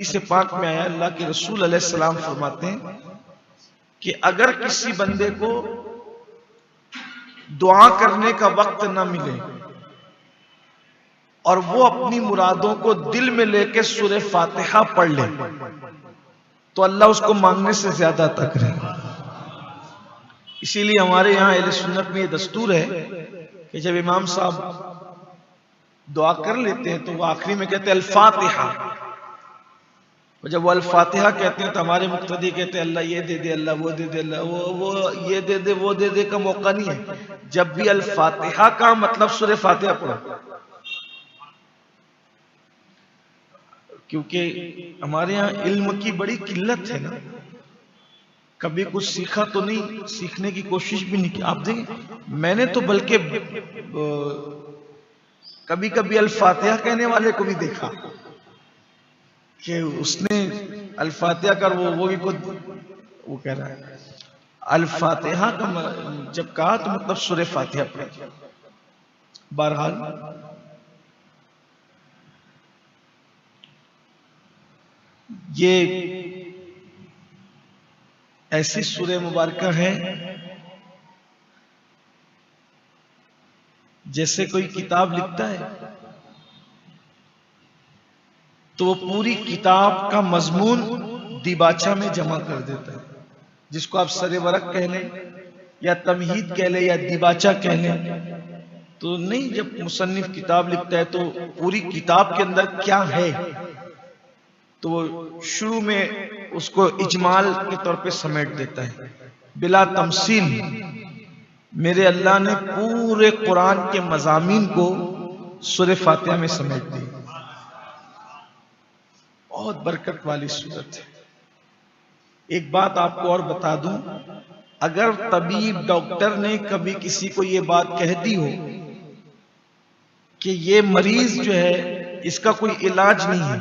हदीस पाक में आया, अल्लाह के रसूल अलैहिस्सलाम फरमाते हैं कि अगर किसी बंदे को दुआ करने का वक्त ना मिले और वो अपनी मुरादों को दिल में लेकर सूरह फातिहा पढ़ ले तो अल्लाह उसको मांगने से ज्यादा अता करेगा। इसीलिए हमारे यहाँ अहले सुन्नत में ये दस्तूर है कि जब इमाम साहब दुआ कर लेते हैं तो वो आखिरी में कहते हैं अल फातिहा, और जब वो अल फातिहा कहते हैं तो हमारे मुक्तदी कहते हैं अल्लाह ये दे दे, अल्लाह वो दे दे, अल्लाह वो ये दे दे, वो दे दे का मौका नहीं है। जब भी अल फातिहा का मतलब सूरह फातिहा पढ़ो, क्योंकि हमारे यहाँ इल्म की बड़ी किल्लत है ना, कभी कुछ सीखा तो नहीं, सीखने की कोशिश भी नहीं की। आप देखिए मैंने तो बल्कि कभी कभी अल फातिहा कहने वाले को भी देखा कि उसने अल फातिहा कर वो भी खुद वो कह रहा है अल फातिहा का जब कहा तो मतलब सूरह फातिहा पढ़ा। बहरहाल ये ऐसी सूरह मुबारक है जैसे कोई किताब लिखता है तो वो पूरी किताब का मजमून दिबाचा में जमा कर देता है, जिसको आप सरे वरक कह लें या तमहीद कह लें या दिबाचा कह लें। तो नहीं, जब मुसन्निफ किताब लिखता है तो पूरी किताब के अंदर क्या है तो वो शुरू में उसको इजमाल के तौर पे समेट देता है बिला तमसील। मेरे अल्लाह ने पूरे कुरान के मज़ामीन को सूरह फातिहा में समेट दिया। बहुत बरकत वाली सूरत है। एक बात आपको और बता दूं, अगर तबीब डॉक्टर ने कभी किसी को ये बात कह दी हो कि ये मरीज जो है इसका कोई इलाज नहीं है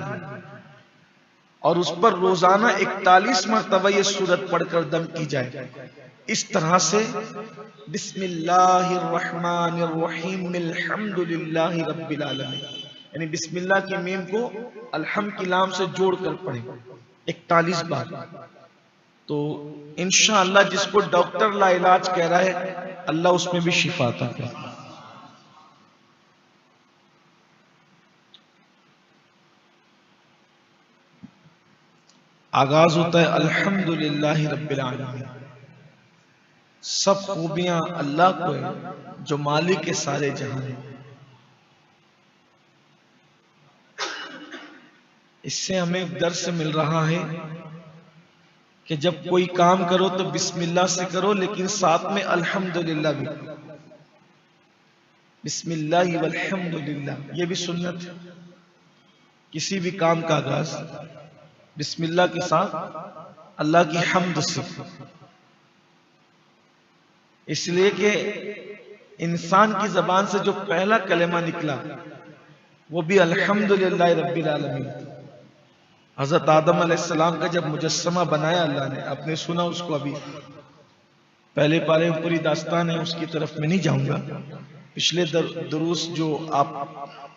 और उस पर रोजाना 41 मरतबा ये सूरत पढ़कर दम की जाए, इस तरह से बिस्मिल्लाहिर्रहमानिर्रहीम अल्हम्दुलिल्लाहि रब्बिल आलमीन, यानी बिस्मिल्लाह की मीम को अलहम की लाम से जोड़कर पढ़े 41 बार, तो इंशाअल्लाह जिसको डॉक्टर ला इलाज कह रहा है अल्लाह उसमें भी शिफा अता करे। आगाज होता है अल्हम्दुलिल्लाहि रब्बिल आलमीन। सब खूबियां अल्लाह को है जो मालिक के सारे जहां है। इससे हमें दर्स मिल रहा है कि जब कोई काम करो तो बिस्मिल्लाह से करो, लेकिन साथ में अल्हम्दुलिल्लाह भी, बिस्मिल्लाह वल्हम्दुलिल्लाह, ये भी सुन्नत है। किसी भी काम का आगाज बिस्मिल्लाह के साथ अल्लाह की हम्द से, इसलिए कि इंसान की जबान से जो पहला कलेमा निकला वो भी अल्हम्दुलिल्लाह रब्बिल आलमीन। हजरत आदम अलैहिस्सलाम का जब मुजस्समा बनाया अल्लाह ने, आपने सुना उसको, अभी पहले पारे में पूरी दास्तान है, उसकी तरफ में नहीं जाऊंगा। पिछले दुरूस जो आप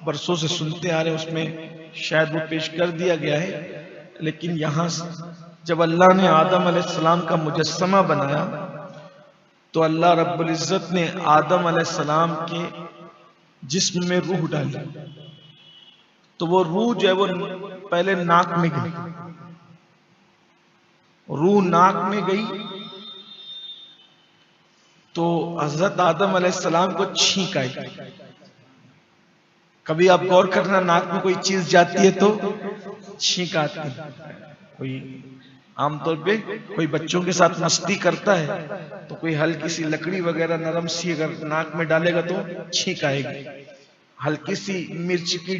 बरसों से सुनते आ रहे हैं उसमें शायद वो पेश कर दिया गया है, लेकिन यहां जब अल्लाह ने आदम अलैहिस्सलाम का मुजस्समा बनाया तो अल्लाह रब्बुल इज्जत ने आदम अलैहिस्सलाम के जिस्म में रूह डाली। तो वो रूह जो है वो पहले नाक में गई, रूह नाक में गई तो हजरत आदम अलैहिस्सलाम को छींक आई। कभी आप गौर करना, नाक में कोई चीज जाती है तो छींक आती है। कोई आमतौर पे कोई बच्चों के साथ मस्ती करता है तो कोई हल्की सी लकड़ी वगैरह नरम सी अगर नाक में डालेगा तो छींक आएगी, हल्की सी मिर्च की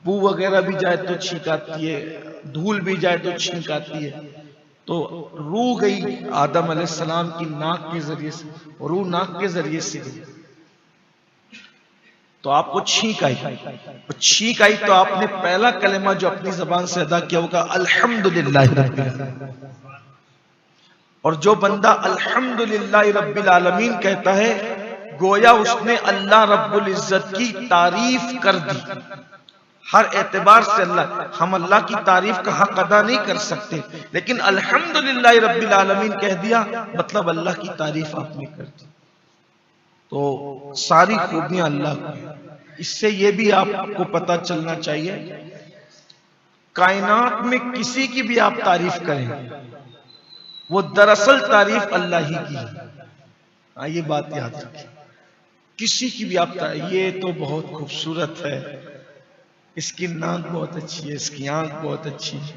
बू वगैरह भी जाए तो छींक आती है, धूल भी जाए तो छींक आती है। तो रूह गई आदम अलैहिस्सलाम की नाक के जरिए से, रूह नाक के जरिए से गई तो आपको छींक आई। तो छींक आई तो आपने पहला कलेमा जो अपनी जबान से अदा किया होगा अल्हम्दुलिल्लाह रब्बिल आलमीन। और जो बंदा अल्हम्दुलिल्लाह रब्बिल आलमीन कहता है गोया उसने अल्लाह रब्बुल इज्जत की तारीफ कर दी। हर एतबार से हम अल्लाह की तारीफ का हक अदा नहीं कर सकते, लेकिन अल्हम्दुलिल्लाह रब्बिल आलमीन कह दिया मतलब अल्लाह की तारीफ आपने कर दी। तो सारी खूबियां अल्लाह की। इससे ये भी आपको पता चलना चाहिए, कायनात में किसी की भी आप तारीफ करें वो दरअसल तारीफ अल्लाह ही की है। ये बात याद रखिए, किसी की भी आप ये तो बहुत खूबसूरत है, इसकी नाक बहुत अच्छी है, इसकी आंख बहुत अच्छी है,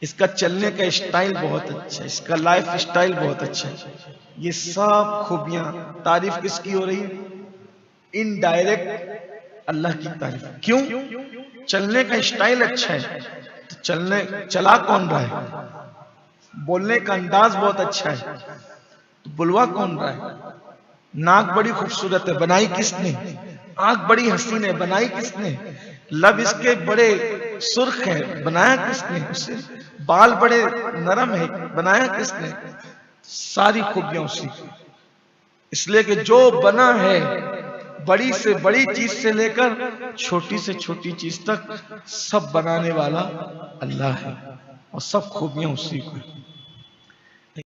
इसका चलने का स्टाइल बहुत अच्छा है, इसका लाइफ स्टाइल बहुत अच्छा है, ये सब खूबियां तारीफ किसकी हो रही है? इनडायरेक्ट अल्लाह की तारीफ। क्यों? चलने का स्टाइल अच्छा है तो चला कौन रहा है? बोलने का अंदाज बहुत अच्छा है तो बुलवा कौन रहा है? नाक बड़ी खूबसूरत है, बनाई किसने? आंख बड़ी हसीन है, बनाई किसने? लब इसके बड़े सुर्ख है, बनाया किसने उसे? बाल बड़े नरम है, बनाया किसने? सारी खूबियां उसी की। इसलिए कि जो बना है बड़ी से बड़ी चीज से लेकर छोटी से छोटी चीज तक सब बनाने वाला अल्लाह है और सब खूबियां उसी को।